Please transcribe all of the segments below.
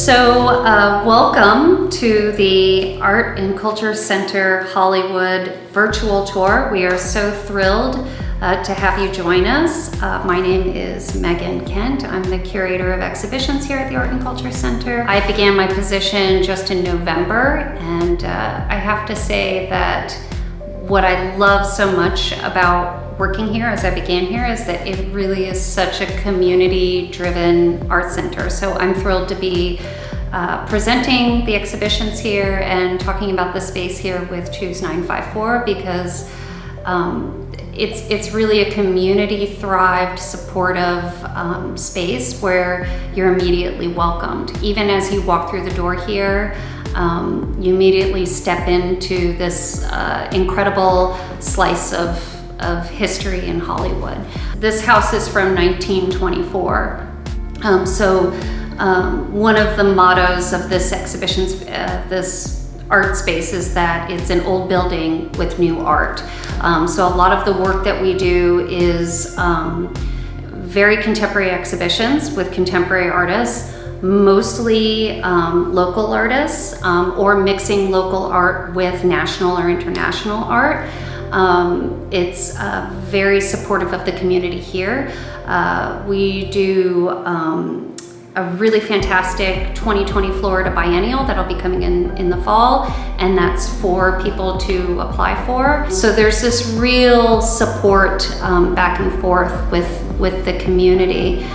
Welcome to the Art and Culture Center Hollywood virtual tour. We are so thrilled to have you join us. My name is Meaghan Kent. I'm the Curator of Exhibitions here at the Art and Culture Center. I began my position just in November, and I have to say that what I love so much about working here as I began here is that it really is such a community-driven art center. So I'm thrilled to be presenting the exhibitions here and talking about the space here with Choose 954 because it's really a community-thrived, supportive space where you're immediately welcomed. Even as you walk through the door here, you immediately step into this incredible slice of history in Hollywood. This house is from 1924. One of the mottos of this exhibition, this art space, is that it's an old building with new art. So a lot of the work that we do is very contemporary exhibitions with contemporary artists, mostly local artists, or mixing local art with national or international art. It's very supportive of the community here. We do a really fantastic 2020 Florida biennial that'll be coming in the fall, and that's for people to apply for. So there's this real support back and forth with the community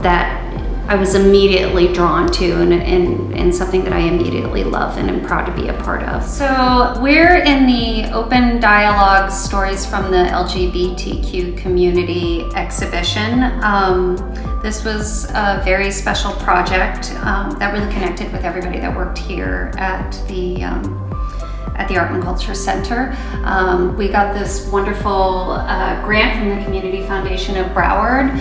that I was immediately drawn to and something that I immediately love and am proud to be a part of. So we're in the Open Dialogue Stories from the LGBTQ Community exhibition. This was a very special project that really connected with everybody that worked here at the Art and Culture Center. We got this wonderful grant from the Community Foundation of Broward,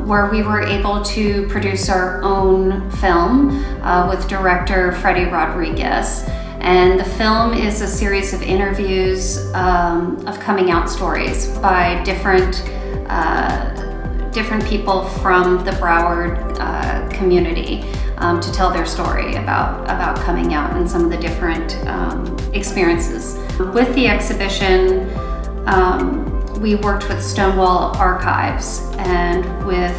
where we were able to produce our own film with director Freddie Rodriguez. And the film is a series of interviews of coming out stories by different people from the Broward community to tell their story about coming out and some of the different experiences. With the exhibition, we worked with Stonewall Archives and with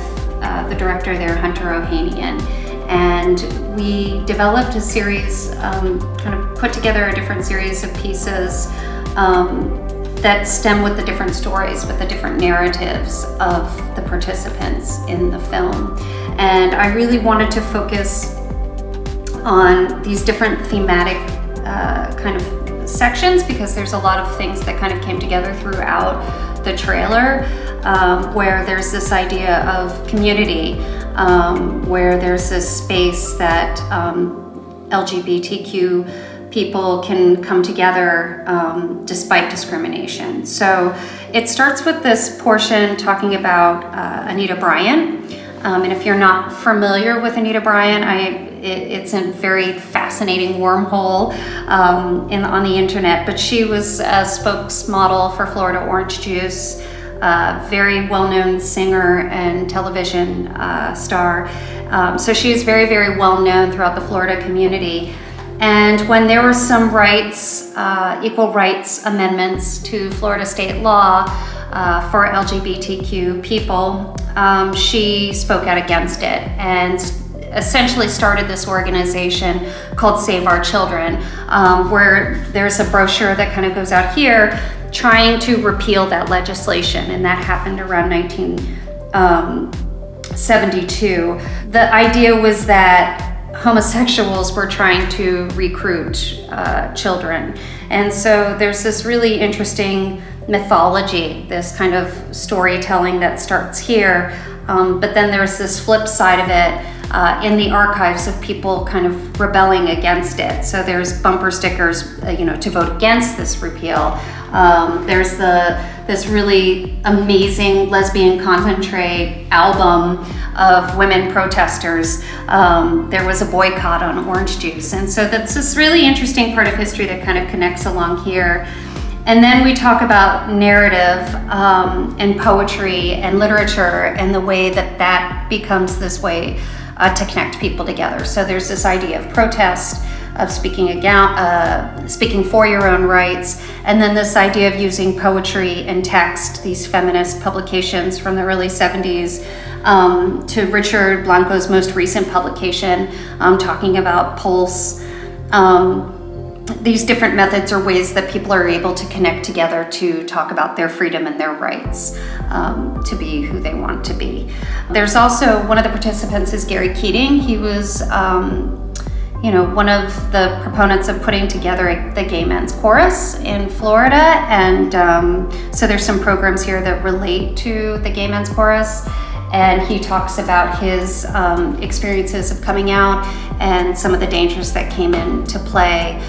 the director there, Hunter Ohanian, and we developed a series, kind of put together a different series of pieces that stem with the different stories, with the different narratives of the participants in the film. And I really wanted to focus on these different thematic kind of sections because there's a lot of things that kind of came together throughout the trailer, where there's this idea of community, where there's this space that LGBTQ people can come together despite discrimination. So it starts with this portion talking about Anita Bryant. And if you're not familiar with Anita Bryant, it's a very fascinating wormhole on the internet, but she was a spokesmodel for Florida Orange Juice, very well-known singer and television star. So she was very, very well-known throughout the Florida community. And when there were some equal rights amendments to Florida state law for LGBTQ people, she spoke out against it and essentially started this organization called Save Our Children, where there's a brochure that kind of goes out here trying to repeal that legislation, and that happened around 1972. The idea was that homosexuals were trying to recruit children. And so there's this really interesting mythology, this kind of storytelling that starts here, but then there's this flip side of it in the archives of people kind of rebelling against it. So there's bumper stickers, to vote against this repeal. There's this really amazing lesbian concentrate album of women protesters. There was a boycott on orange juice. And so that's this really interesting part of history that kind of connects along here. And then we talk about narrative and poetry and literature and the way that becomes this way to connect people together. So there's this idea of protest, of speaking for your own rights, and then this idea of using poetry and text, these feminist publications from the early 70s, to Richard Blanco's most recent publication, talking about Pulse. These different methods are ways that people are able to connect together to talk about their freedom and their rights, to be who they want to be. There's also, one of the participants is Gary Keating. He was one of the proponents of putting together the Gay Men's Chorus in Florida, and so there's some programs here that relate to the Gay Men's Chorus, and he talks about his experiences of coming out and some of the dangers that came into play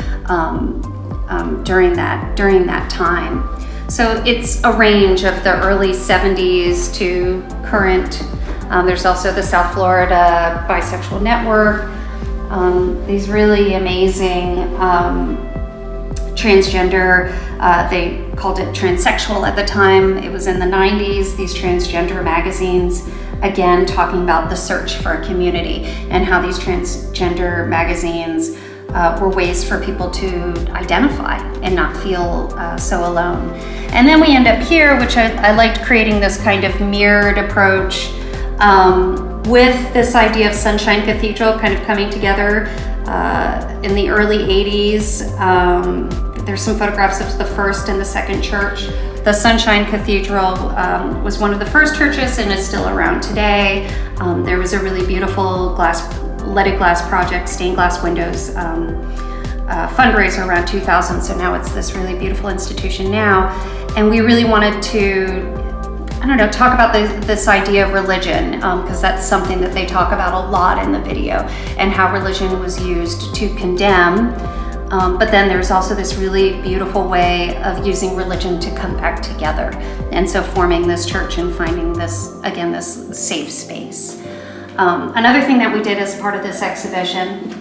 during that time. So it's a range of the early 70s to current. There's also the South Florida Bisexual Network. These really amazing transgender, they called it transsexual at the time. It was in the 90s, these transgender magazines, again, talking about the search for a community and how these transgender magazines were ways for people to identify and not feel so alone. And then we end up here, which I liked creating this kind of mirrored approach with this idea of Sunshine Cathedral kind of coming together in the early 80s. There's some photographs of the first and the second church. The Sunshine Cathedral was one of the first churches and is still around today. There was a really beautiful leaded glass project, stained glass windows, fundraiser around 2000. So now it's this really beautiful institution now. And we really wanted to, talk about this idea of religion, because that's something that they talk about a lot in the video, and how religion was used to condemn. But then there's also this really beautiful way of using religion to come back together. And so forming this church and finding this safe space. Another thing that we did as part of this exhibition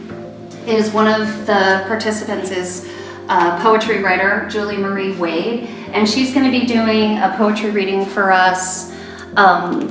is one of the participants is poetry writer, Julie Marie Wade, and she's going to be doing a poetry reading for us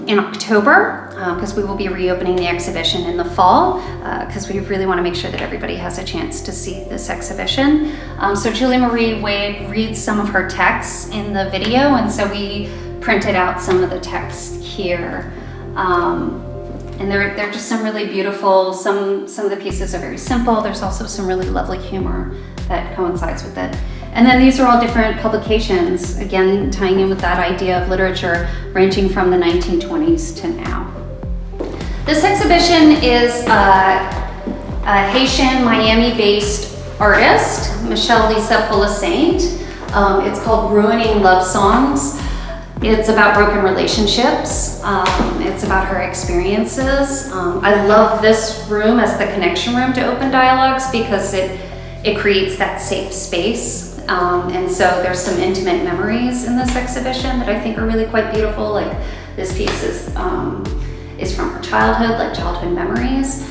in October, because we will be reopening the exhibition in the fall, because we really want to make sure that everybody has a chance to see this exhibition. So Julie Marie Wade reads some of her texts in the video, and so we printed out some of the text here. And they're just some really beautiful, some of the pieces are very simple. There's also some really lovely humor that coincides with it. And then these are all different publications, again, tying in with that idea of literature ranging from the 1920s to now. This exhibition is a Haitian, Miami-based artist, Michelle Lisa Pulasaint. It's called Ruining Love Songs. It's about broken relationships. It's about her experiences. I love this room as the connection room to open dialogues because it creates that safe space. And so there's some intimate memories in this exhibition that I think are really quite beautiful. Like this piece is from her childhood, like childhood memories.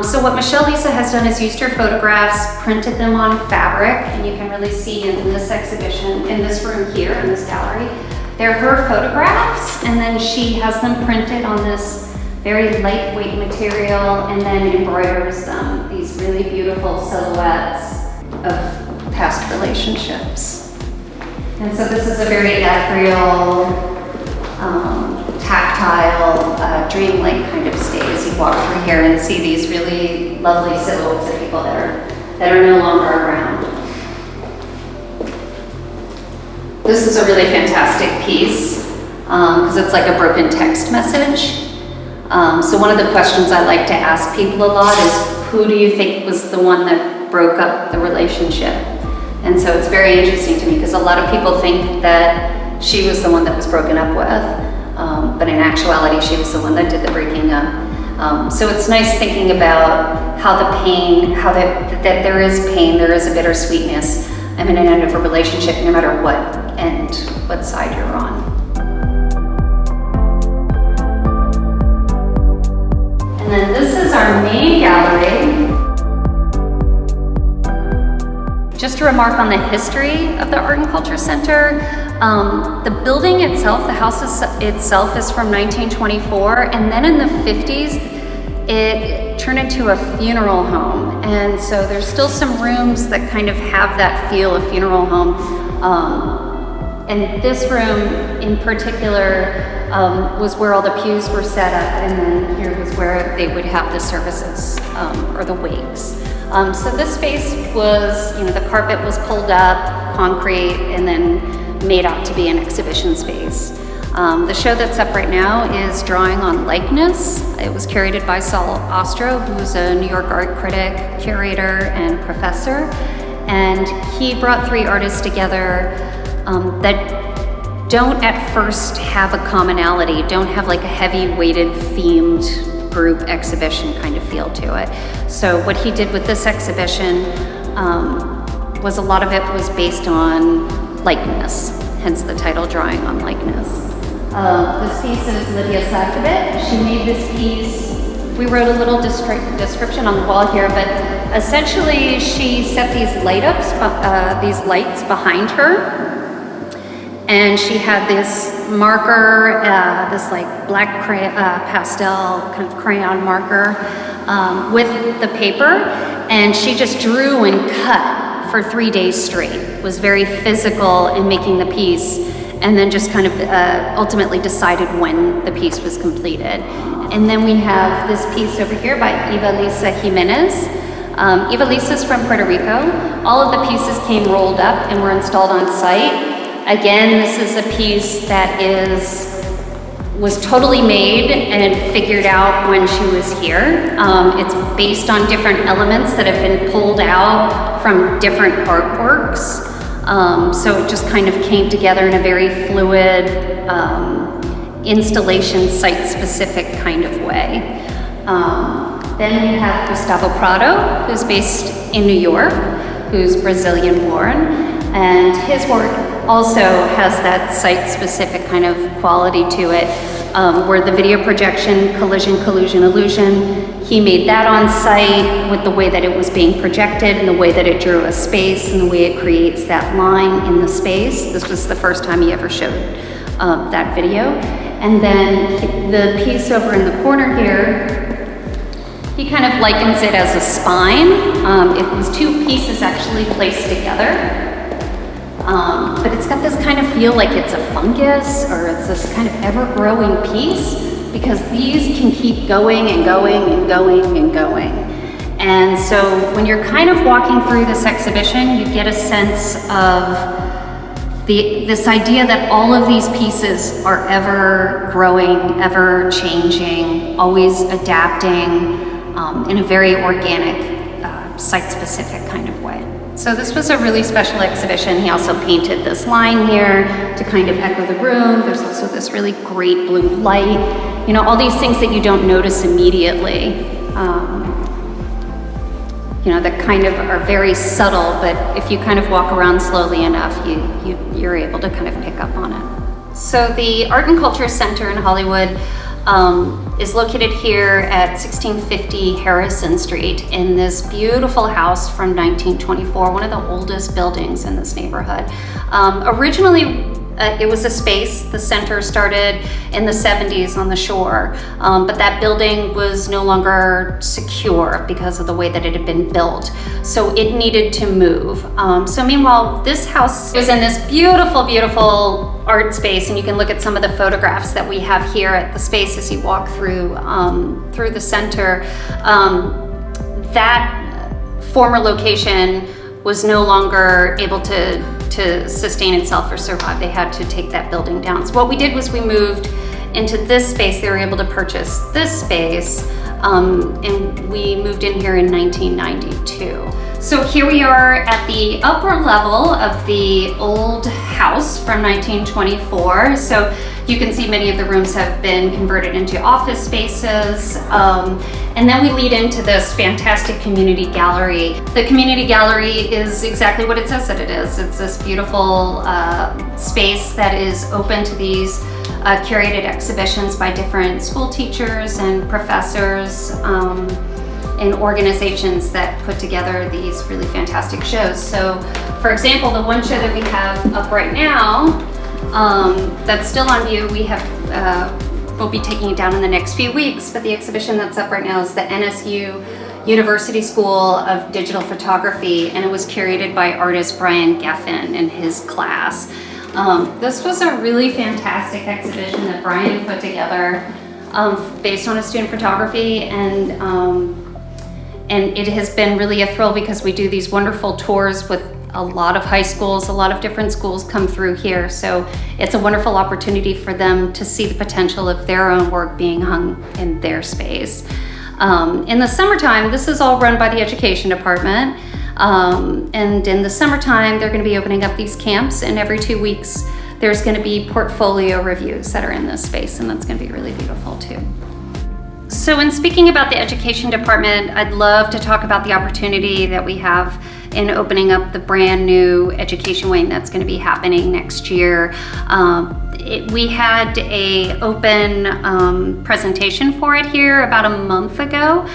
So what Michelle Lisa has done is used her photographs, printed them on fabric, and you can really see in this exhibition, in this room here, in this gallery, they're her photographs, and then she has them printed on this very lightweight material and then embroiders them, these really beautiful silhouettes of past relationships. And so this is a very ethereal, tactile, dreamlike kind of state as you walk through here and see these really lovely silhouettes of people that are no longer around. This is a really fantastic piece because it's like a broken text message. So one of the questions I like to ask people a lot is, who do you think was the one that broke up the relationship? And so it's very interesting to me because a lot of people think that she was the one that was broken up with, but in actuality she was the one that did the breaking up. So it's nice thinking about how the pain, that there is pain, there is a bittersweetness in an end of a relationship, no matter what side you're on. And then this is our main gallery. Just a remark on the history of the Art and Culture Center. The building itself, the house itself is from 1924, and then in the 50s, it turned into a funeral home. And so there's still some rooms that kind of have that feel of funeral home. And this room in particular was where all the pews were set up, and then here was where they would have the services or the wakes. So this space was, the carpet was pulled up, concrete, and then made out to be an exhibition space. The show that's up right now is Drawing on Likeness. It was curated by Saul Ostro, who's a New York art critic, curator, and professor. And he brought 3 artists together that don't at first have a commonality, don't have like a heavy weighted themed group exhibition kind of feel to it. So what he did with this exhibition was a lot of it was based on likeness, hence the title Drawing on Likeness. This piece is Lydia Sakovic. She made this piece. We wrote a little description on the wall here, but essentially she set these these lights behind her. And she had this marker, this like black pastel kind of crayon marker with the paper, and she just drew and cut for 3 days straight. Was very physical in making the piece, and then just kind of ultimately decided when the piece was completed. And then we have this piece over here by Eva Lisa Jimenez. Eva Lisa's from Puerto Rico. All of the pieces came rolled up and were installed on site. Again, this is a piece that was totally made and figured out when she was here. It's based on different elements that have been pulled out from different artworks. So it just kind of came together in a very fluid, installation, site-specific kind of way. Then we have Gustavo Prado, who's based in New York, who's Brazilian-born, and his work also has that site-specific kind of quality to it, where the video projection, collision, collusion, illusion, he made that on site with the way that it was being projected and the way that it drew a space and the way it creates that line in the space. This was the first time he ever showed that video. And then the piece over in the corner here, he kind of likens it as a spine. It was 2 pieces actually placed together. But it's got this kind of feel like it's a fungus, or it's this kind of ever-growing piece, because these can keep going and going and going and going. And so when you're kind of walking through this exhibition, you get a sense of this idea that all of these pieces are ever growing, ever changing, always adapting in a very organic, site-specific kind of way. So this was a really special exhibition. He also painted this line here to kind of echo the room. There's also this really great blue light. All these things that you don't notice immediately, that kind of are very subtle, but if you kind of walk around slowly enough, you're able to kind of pick up on it. So the Art and Culture Center in Hollywood is located here at 1650 Harrison Street in this beautiful house from 1924, one of the oldest buildings in this neighborhood. Originally, it was a space. The center started in the 70s on the shore, but that building was no longer secure because of the way that it had been built. So it needed to move. So meanwhile, this house was in this beautiful, beautiful art space, and you can look at some of the photographs that we have here at the space as you walk through the center. That former location was no longer able to sustain itself or survive. They had to take that building down. So what we did was we moved into this space. They were able to purchase this space, and we moved in here in 1992. So here we are at the upper level of the old house from 1924. So you can see many of the rooms have been converted into office spaces. And then we lead into this fantastic community gallery. The community gallery is exactly what it says that it is. It's this beautiful space that is open to these curated exhibitions by different school teachers and professors and organizations that put together these really fantastic shows. So for example, the one show that we have up right now, that's still on view, we have we'll be taking it down in the next few weeks, but the exhibition that's up right now is the NSU University School of Digital Photography, and it was curated by artist Brian Geffen in his class. This was a really fantastic exhibition that Brian put together based on his student photography, and it has been really a thrill because we do these wonderful tours with a lot of high schools. A lot of different schools come through here, so it's a wonderful opportunity for them to see the potential of their own work being hung in their space. In the summertime, this is all run by the education department, and in the summertime they're going to be opening up these camps, and every 2 weeks there's going to be portfolio reviews that are in this space, and that's going to be really beautiful too. So in speaking about the education department, I'd love to talk about the opportunity that we have in opening up the brand new education wing that's going to be happening next year. We had a open presentation for it here about a month ago,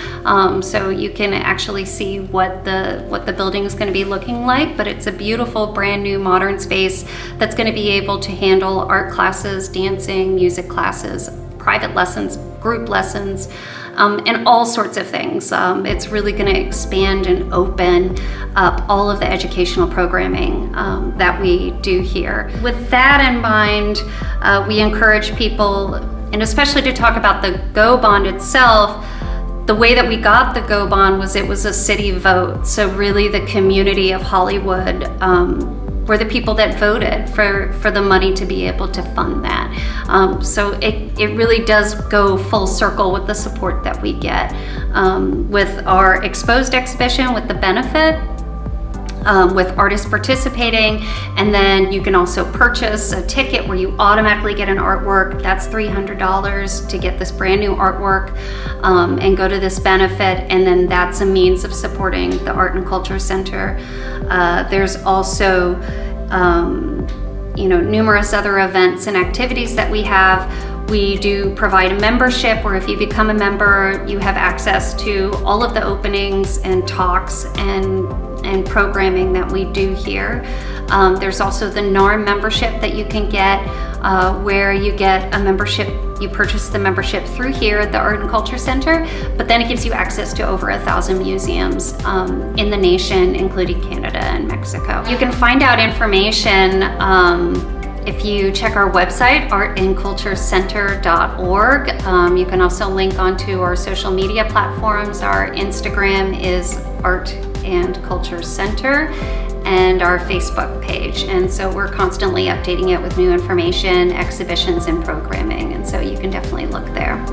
so you can actually see what the building is going to be looking like. But it's a beautiful brand new modern space that's going to be able to handle art classes, dancing, music classes, private lessons, group lessons, and all sorts of things. It's really going to expand and open up all of the educational programming that we do here. With that in mind, we encourage people, and especially to talk about the Go Bond itself. The way that we got the Go Bond was it was a city vote. So really the community of Hollywood were the people that voted for the money to be able to fund that. So it really does go full circle with the support that we get with our exposed exhibition, with the benefit, with artists participating, and then you can also purchase a ticket where you automatically get an artwork. That's $300 to get this brand new artwork and go to this benefit, and then that's a means of supporting the Art and Culture Center. There's also numerous other events and activities that we have. We do provide a membership where if you become a member, you have access to all of the openings and talks and programming that we do here. There's also the NARM membership that you can get where you get a membership, you purchase the membership through here at the Art and Culture Center, but then it gives you access to over 1,000 museums in the nation, including Canada and Mexico. You can find out information if you check our website, artandculturecenter.org. You can also link onto our social media platforms. Our Instagram is Art and Culture Center, and our Facebook page. And so we're constantly updating it with new information, exhibitions, and programming. And so you can definitely look there.